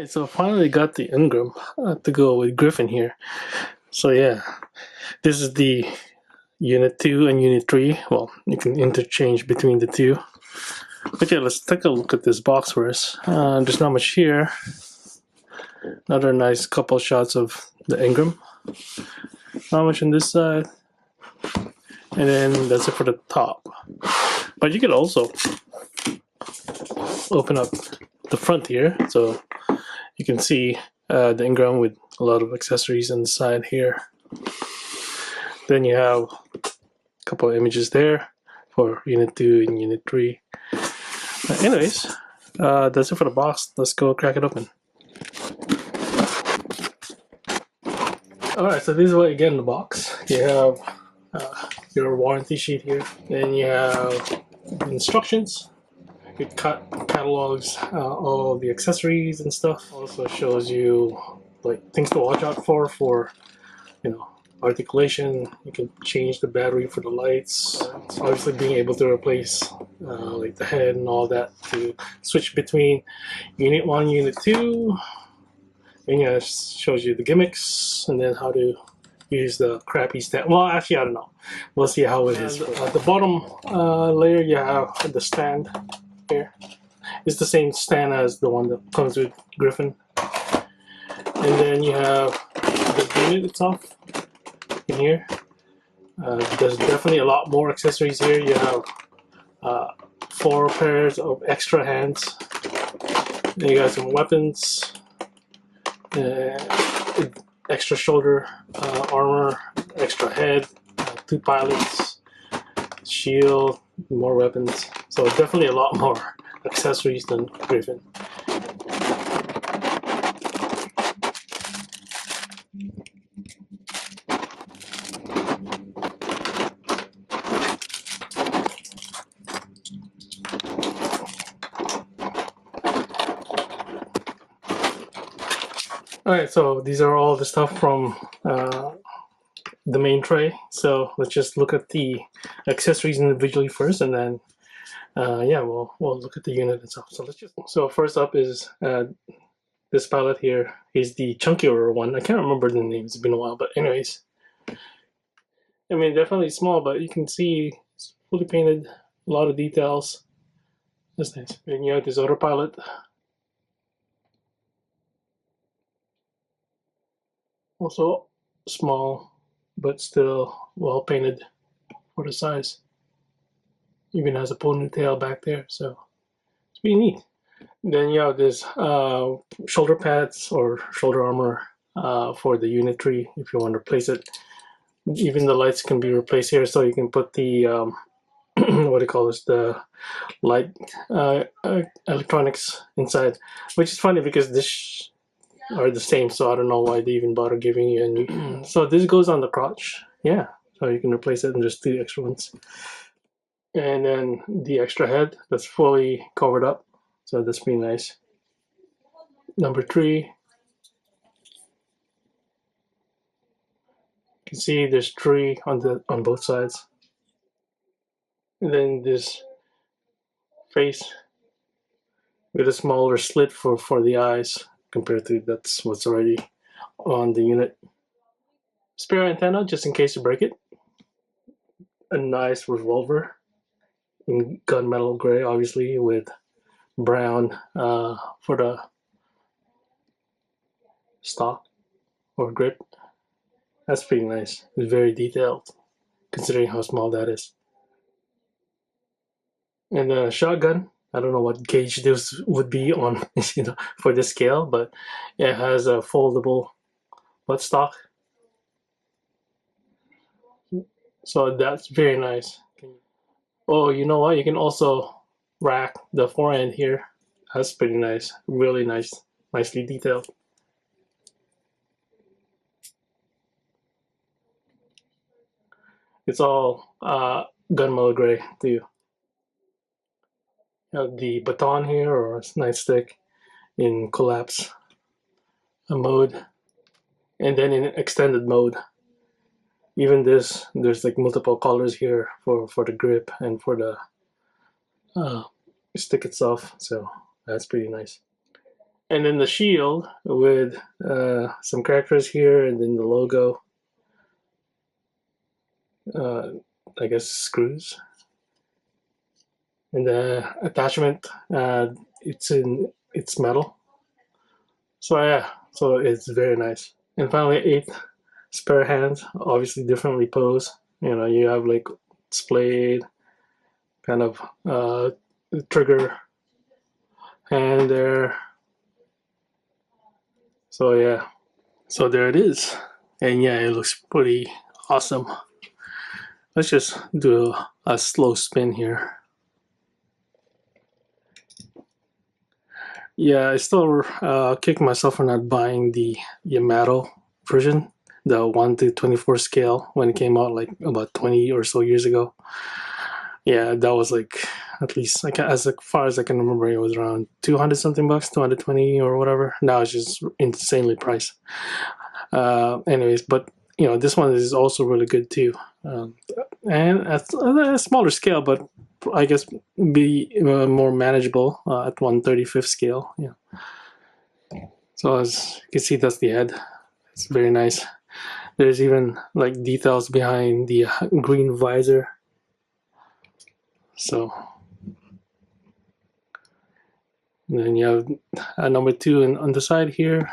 Alright, so finally got the Ingram to go with Griffin here. So yeah, this is the Unit 2 and Unit 3. Well, you can interchange between the two. But yeah, let's take a look at this box first. There's not much here. Another nice couple shots of the Ingram. Not much on this side. And then that's it for the top. But you could also open up the front here. So you can see the Ingram with a lot of accessories on the side here. Then you have a couple of images there for Unit 2 and Unit 3. Anyways, that's it for the box. Let's go crack it open. Alright, so this is what you get in the box. You have your warranty sheet here. Then you have instructions. It catalogs all the accessories and stuff. Also shows you like things to watch out for articulation. You can change the battery for the lights. Obviously, being able to replace like the head and all that to switch between Unit 1, Unit 2. And yeah, it shows you the gimmicks and then how to use the crappy stand. Well, actually, I don't know. We'll see how it is. At the bottom layer, you have the stand here. It's the same stand as the one that comes with Griffin. And then you have the unit itself in here. There's definitely a lot more accessories here. You have 4 pairs of extra hands. Then you got some weapons, extra shoulder armor, extra head, 2 pilots, shield, more weapons. So definitely a lot more accessories than Griffin. Alright, so these are all the stuff from the main tray. So let's just look at the accessories individually first, and then yeah, we'll look at the unit itself. So first up is this palette here. Is the chunkier one. I can't remember the name. It's been a while, but anyways, I mean definitely small, but you can see it's fully painted. A lot of details. That's nice. And you have this autopilot. Also small, but still well painted for the size. Even has a ponytail back there, so it's pretty neat. Then you have this shoulder pads or shoulder armor for the Unit 3 if you want to replace it. Even the lights can be replaced here, so you can put the what do you call this? The light electronics inside, which is funny because this are the same, so I don't know why they even bother giving you a new. So this goes on the crotch, yeah. So you can replace it and just 2 extra ones. And then the extra head that's fully covered up, so that's pretty nice. Number 3. You can see there's 3 on both sides. And then this face with a smaller slit for the eyes compared to that's what's already on the unit. Spare antenna just in case you break it. A nice revolver in gunmetal gray, obviously, with brown for the stock or grip. That's pretty nice. It's very detailed considering how small that is. And a shotgun. I don't know what gauge this would be on, for this scale, but it has a foldable buttstock. So that's very nice. Oh, you know what? You can also rack the fore end here. That's pretty nice. Really nice. Nicely detailed. It's all gunmetal gray too. You have the baton here, or a nightstick in collapse mode, and then in extended mode. Even this, there's like multiple colors here for the grip and for the stick itself, so that's pretty nice. And then the shield with some characters here, and then the logo. I guess screws. And the attachment, it's metal. So yeah, so it's very nice. And finally, 8 spare hands, obviously differently posed. You know, you have like splayed kind of trigger hand there. So yeah, so there it is. And yeah, it looks pretty awesome. Let's just do a slow spin here. Yeah, I still kick myself for not buying the Yamato version, the 1:24 scale, when it came out like about 20 or so years ago. Yeah, that was like, at least as far as I can remember, it was around 200 something bucks, 220 or whatever. Now it's just insanely priced. Anyways, but you know, this one is also really good too, and at a smaller scale, but I guess be more manageable at 1/35 scale. Yeah. So as you can see, that's the head. It's very nice. There's even like details behind the green visor. So and then you have a number 2 on the side here,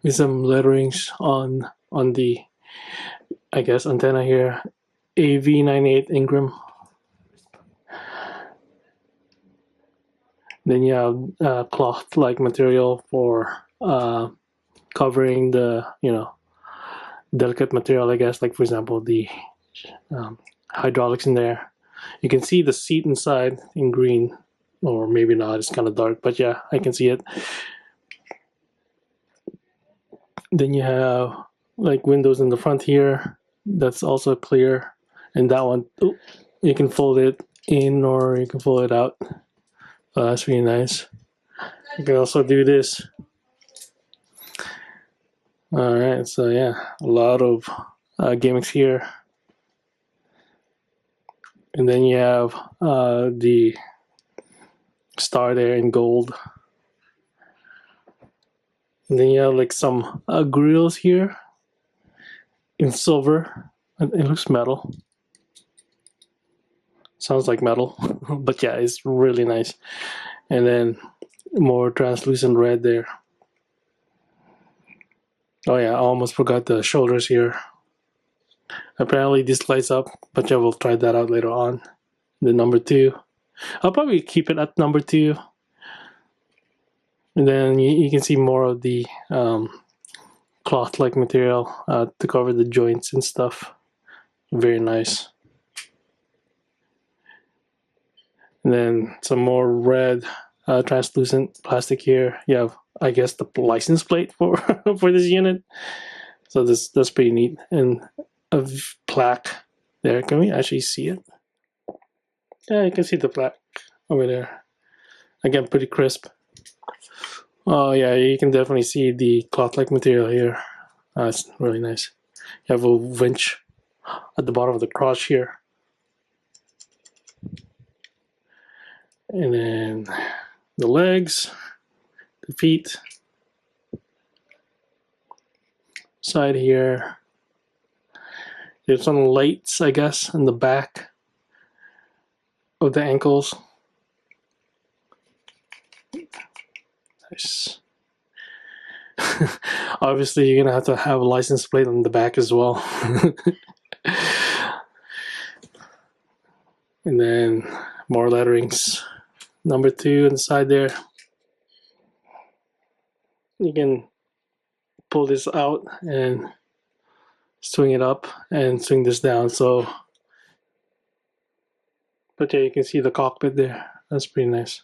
with some letterings on the, I guess, antenna here. AV98 Ingram. Then you have cloth-like material for covering the, you know, delicate material, I guess, like for example the hydraulics in there. You can see the seat inside in green, or maybe not, it's kind of dark, but yeah, I can see it. Then you have like windows in the front here, that's also clear, and that one, oh, you can fold it in or you can fold it out. That's really nice. You can also do this. Alright, so yeah, a lot of gimmicks here. And then you have the star there in gold. And then you have like some grills here in silver. It looks metal. Sounds like metal, but yeah, it's really nice. And then more translucent red there. Oh yeah, I almost forgot the shoulders here. Apparently this lights up, but yeah, we'll try that out later on. The number 2. I'll probably keep it at number 2. And then you can see more of the cloth-like material to cover the joints and stuff. Very nice. And then some more red translucent plastic here. You have, I guess, the license plate for for this unit. So that's pretty neat. And a plaque there. Can we actually see it? Yeah, you can see the plaque over there. Again, pretty crisp. Oh yeah, you can definitely see the cloth-like material here. It's really nice. You have a winch at the bottom of the crotch here. And then the legs, the feet, side here. There's some lights, I guess, in the back of the ankles. Nice. Obviously, you're gonna have to have a license plate on the back as well. And then more letterings. Number 2 on the side there. You can pull this out and swing it up and swing this down. So, but yeah, you can see the cockpit there. That's pretty nice.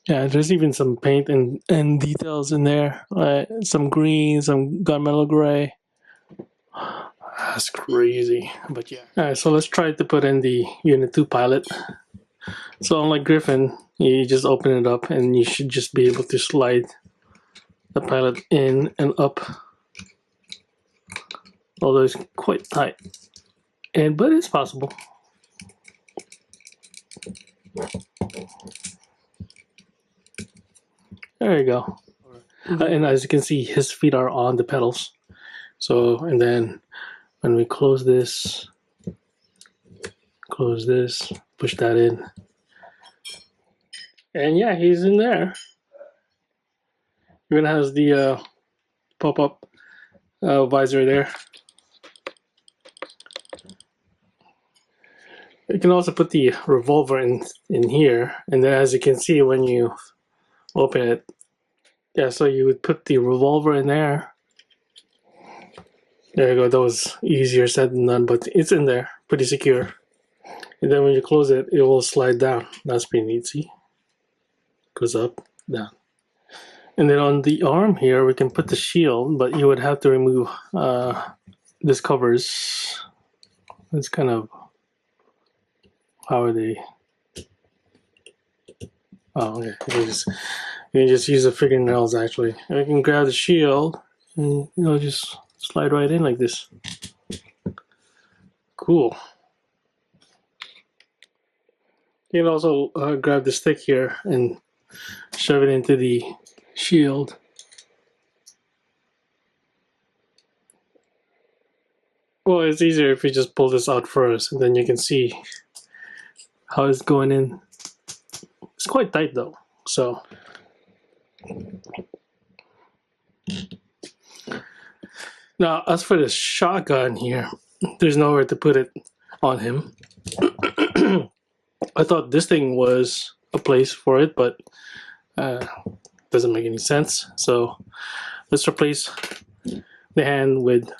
Yeah, there's even some paint and details in there. Some green, some gunmetal gray. That's crazy, but yeah. Alright, so let's try to put in the Unit 2 pilot. So unlike Griffin, you just open it up and you should just be able to slide the pilot in and up. Although it's quite tight. But it's possible. There you go. And as you can see, his feet are on the pedals. So, and then when we close this, push that in. And yeah, he's in there. Even has the pop-up visor there. You can also put the revolver in here, and then as you can see when you open it, yeah, so you would put the revolver in there. There you go. That was easier said than done, but it's in there, pretty secure. And then when you close it, it will slide down. That's pretty neat. See, goes up, down. And then on the arm here, we can put the shield, but you would have to remove this covers. It's kind of, how are they? Oh, okay. You can just use the fingernails actually. And you can grab the shield and just slide right in like this. Cool. You can also grab the stick here and shove it into the shield. Well, it's easier if you just pull this out first, and then you can see how it's going in. It's quite tight though, so. Now, as for the shotgun here, there's nowhere to put it on him. I thought this thing was a place for it, but doesn't make any sense. So let's replace the hand with,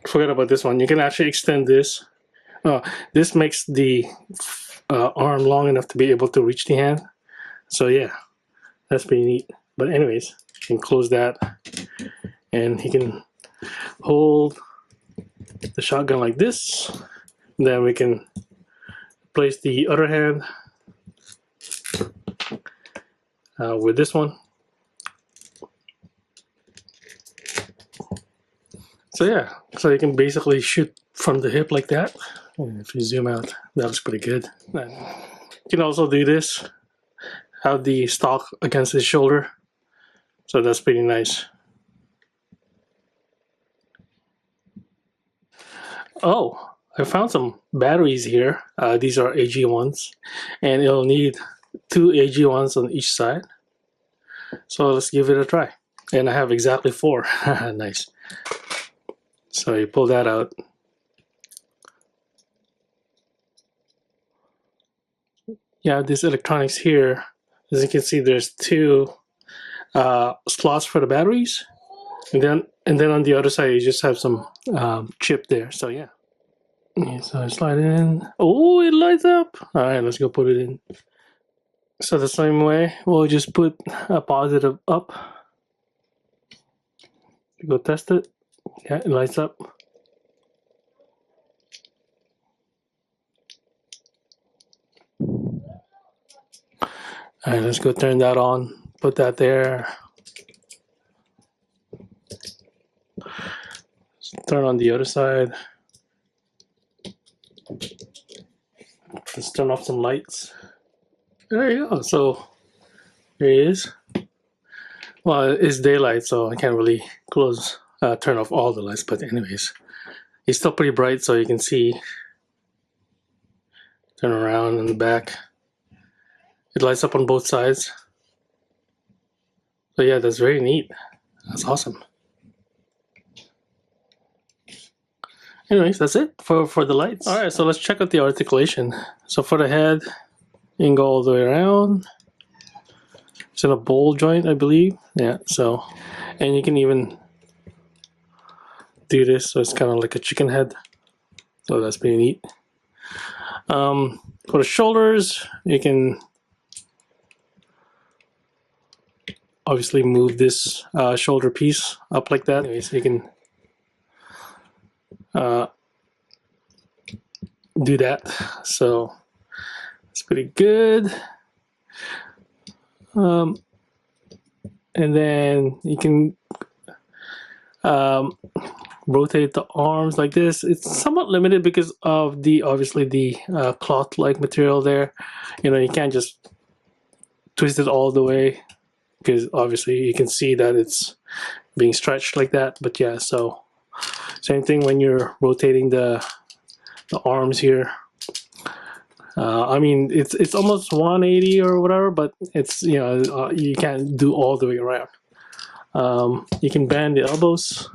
forget about this one. You can actually extend this. This makes the arm long enough to be able to reach the hand. So yeah, that's pretty neat. But anyways, you can close that, and he can hold the shotgun like this. And then we can place the other hand with this one. So yeah, so you can basically shoot from the hip like that. And if you zoom out, that looks pretty good. You can also do this, have the stock against his shoulder. So that's pretty nice. Oh, I found some batteries here. These are AG ones, and it'll need 2 AG ones on each side. So let's give it a try. And I have exactly 4. Nice. So you pull that out. You have these electronics here. As you can see, there's 2 slots for the batteries, and then on the other side you just have some chip there. So yeah. So I slide it in. Oh, it lights up. All right, let's go put it in. So the same way, we'll just put a positive up. Go test it. Yeah, it lights up. All right, let's go turn that on. Put that there. Turn on the other side. Let's turn off some lights. There you go. So here he is. Well, it's daylight, so I can't really turn off all the lights. But anyways, it's still pretty bright, so you can see. Turn around in the back. It lights up on both sides. So yeah, that's very neat. That's awesome. Anyways, that's it for the lights. All right, so let's check out the articulation. So for the head, you can go all the way around. It's in a bowl joint, I believe. Yeah, so, and you can even do this, so it's kind of like a chicken head. So that's pretty neat. For the shoulders, you can obviously move this shoulder piece up like that. Anyway, so you can do that. So it's pretty good. And then you can rotate the arms like this. It's somewhat limited because of the obviously the cloth-like material there. You know, you can't just twist it all the way because obviously you can see that it's being stretched like that. But yeah, so same thing when you're rotating the arms here. I mean, it's almost 180 or whatever, but it's, you know, you can't do all the way around. You can bend the elbows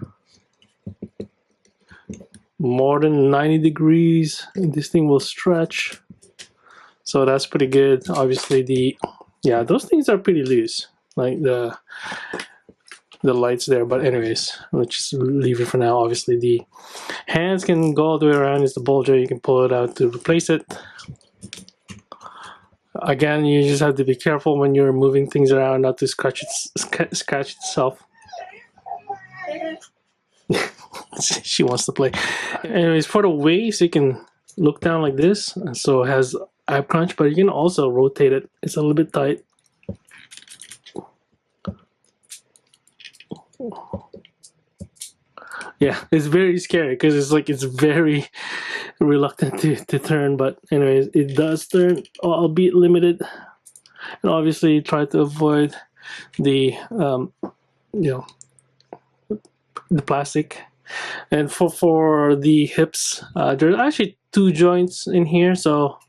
more than 90 degrees, and this thing will stretch. So that's pretty good. Obviously, yeah, those things are pretty loose, like the lights there. But anyways, let's just leave it for now. Obviously, the hands can go all the way around. It's the bulger. You can pull it out to replace it. Again, you just have to be careful when you're moving things around not to scratch itself. She wants to play. Anyways, for the waist, you can look down like this, so it has ab crunch, but you can also rotate it. It's a little bit tight. Yeah, it's very scary because it's like it's very reluctant to turn, but anyways, it does turn, albeit limited. And obviously try to avoid the you know, the plastic. And for the hips, there's actually 2 joints in here, so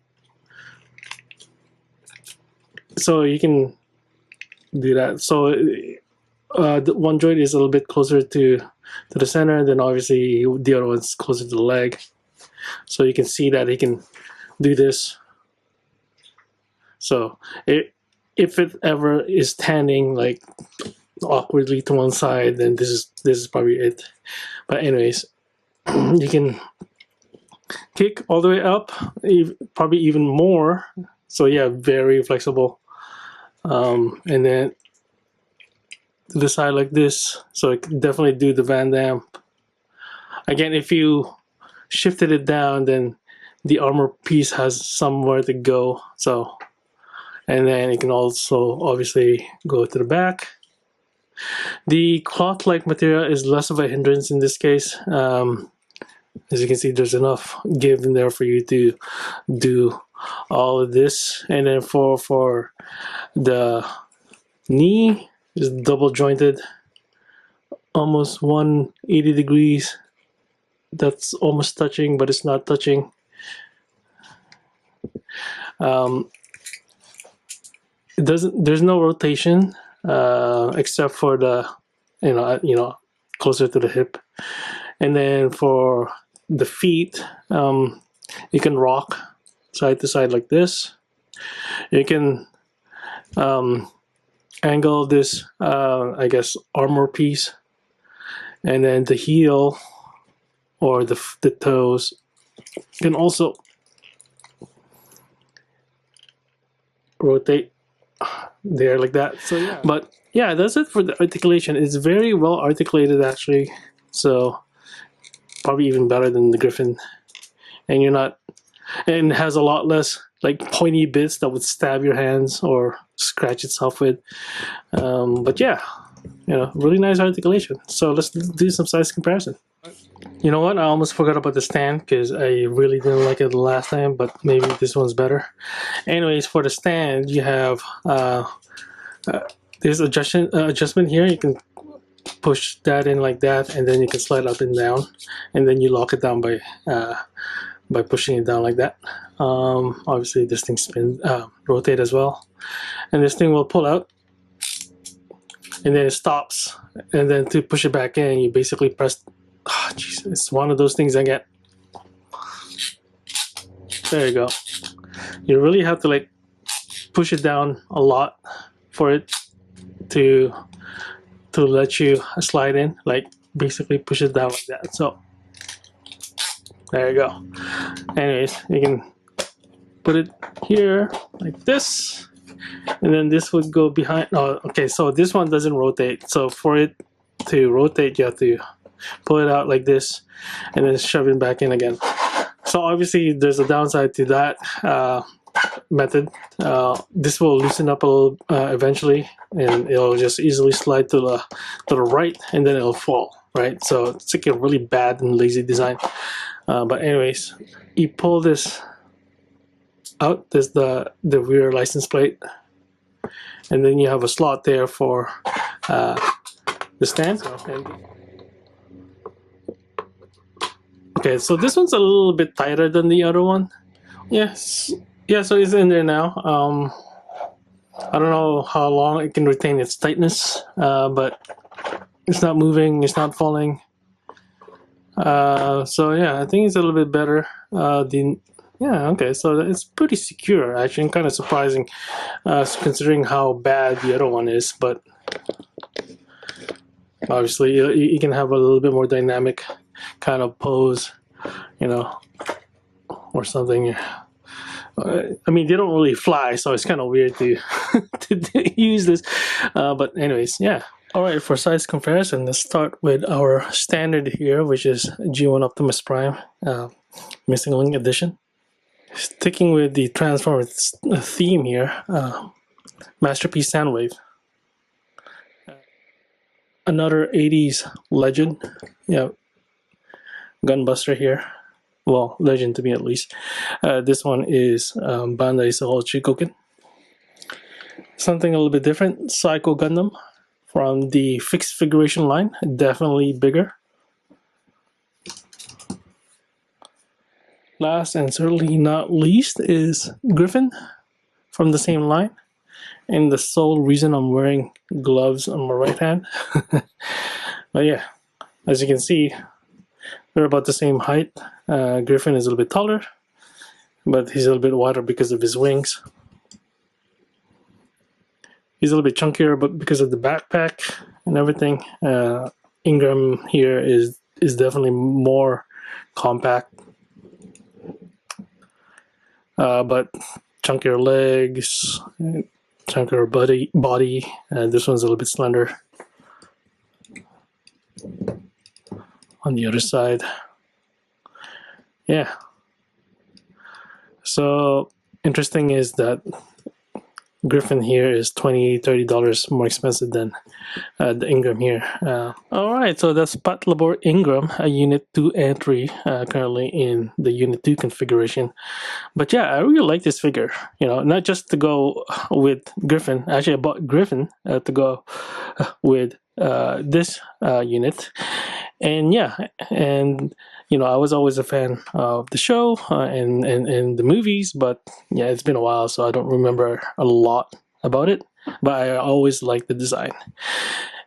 you can do that. So the one joint is a little bit closer to the center, and then obviously the other one's closer to the leg. So you can see that he can do this. So if it ever is standing like awkwardly to one side, then this is probably it. But anyways, you can kick all the way up, probably even more. So yeah, very flexible. And then to the side like this, so it can definitely do the Van Damme. Again, if you shifted it down, then the armor piece has somewhere to go. So, and then it can also obviously go to the back. The cloth-like material is less of a hindrance in this case. As you can see, there's enough give in there for you to do all of this. And then for the knee, is double jointed, almost 180 degrees. That's almost touching, but it's not touching. It doesn't. There's no rotation except for the, you know, closer to the hip. And then for the feet, you can rock side to side like this. You can angle this, I guess, armor piece, and then the heel or the toes can also rotate there like that. So yeah, but yeah, that's it for the articulation. It's very well articulated actually, so probably even better than the Griffin. And you're not, and it has a lot less like pointy bits that would stab your hands or scratch itself with. But yeah, you know, really nice articulation. So let's do some size comparison. You know what? I almost forgot about the stand because I really didn't like it the last time, but maybe this one's better. Anyways, for the stand, you have there's adjustment here. You can push that in like that, and then you can slide up and down, and then you lock it down by pushing it down like that. Obviously, this thing rotate as well, and this thing will pull out, and then it stops, and then to push it back in, you basically press. Oh, geez, it's one of those things I get. There you go. You really have to like push it down a lot for it to let you slide in. Like basically push it down like that. So there you go. Anyways, you can put it here like this, and then this would go behind. Oh, okay. So this one doesn't rotate. So for it to rotate, you have to pull it out like this and then shove it back in again. So obviously there's a downside to that method. This will loosen up a little eventually, and it'll just easily slide to the right, and then it'll fall right? So it's like a really bad and lazy design. But anyways, you pull this out. There's the rear license plate, and then you have a slot there for the stand. Okay, so this one's a little bit tighter than the other one. Yes, yeah. So it's in there now. I don't know how long it can retain its tightness, but it's not moving. It's not falling. So yeah, I think it's a little bit better. Yeah, okay, so it's pretty secure actually, and kind of surprising considering how bad the other one is. But obviously, you can have a little bit more dynamic kind of pose, you know, or something. I mean, they don't really fly, so it's kind of weird to to use this. But anyways, yeah. All right, for size comparison, let's start with our standard here, which is G1 Optimus Prime Missing Link Edition. Sticking with the Transformers theme here, Masterpiece Soundwave. Another 80s legend, yeah, Gunbuster here. Well, legend to me at least. This one is Bandai Soho Chikoken. Something a little bit different, Psycho Gundam from the fixed figuration line, definitely bigger. Last and certainly not least is Griffin from the same line, and the sole reason I'm wearing gloves on my right hand. But yeah, as you can see, they're about the same height. Griffin is a little bit taller, but he's a little bit wider because of his wings. He's a little bit chunkier, but because of the backpack and everything, Ingram here is definitely more compact. But chunkier legs, chunkier body. This one's a little bit slender. On the other side, yeah. So interesting is that Griffin here is $20–$30 more expensive than the Ingram here. All right, so that's Patlabor Ingram, a Unit 2 entry, currently in the Unit 2 configuration. But yeah, I really like this figure. You know, not just to go with Griffin. Actually, I bought Griffin to go with this unit. And yeah, and you know, I was always a fan of the show and the movies, but yeah, it's been a while, so I don't remember a lot about it. But I always liked the design.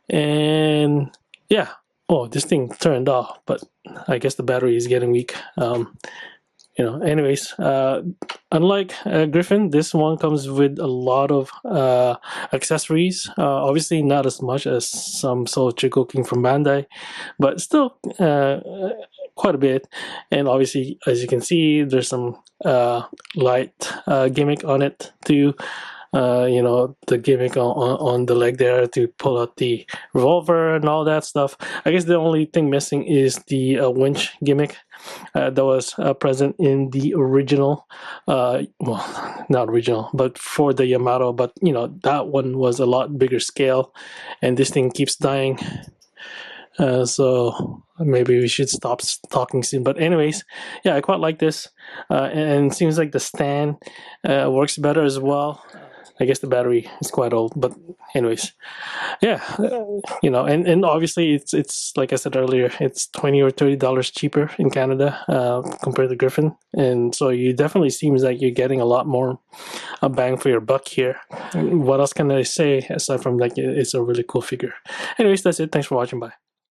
And yeah, oh, this thing turned off, but I guess the battery is getting weak. You know, anyways, unlike Griffin, this one comes with a lot of accessories. Obviously not as much as some Soul Chikoking from Bandai, but still quite a bit. And obviously, as you can see, there's some light gimmick on it too. You know, the gimmick on the leg there to pull out the revolver and all that stuff. I guess the only thing missing is the winch gimmick that was present in the original, well, not original, but for the Yamato. But you know, that one was a lot bigger scale, and this thing keeps dying. So maybe we should stop talking soon. But anyways, yeah, I quite like this, and it seems like the stand works better as well. I guess the battery is quite old, but anyways, yeah, you know, and obviously it's like I said earlier, it's $20 or $30 cheaper in Canada compared to Griffin, and so you definitely seems like you're getting a lot more a bang for your buck here. What else can I say aside from like it's a really cool figure? Anyways, that's it. Thanks for watching. Bye.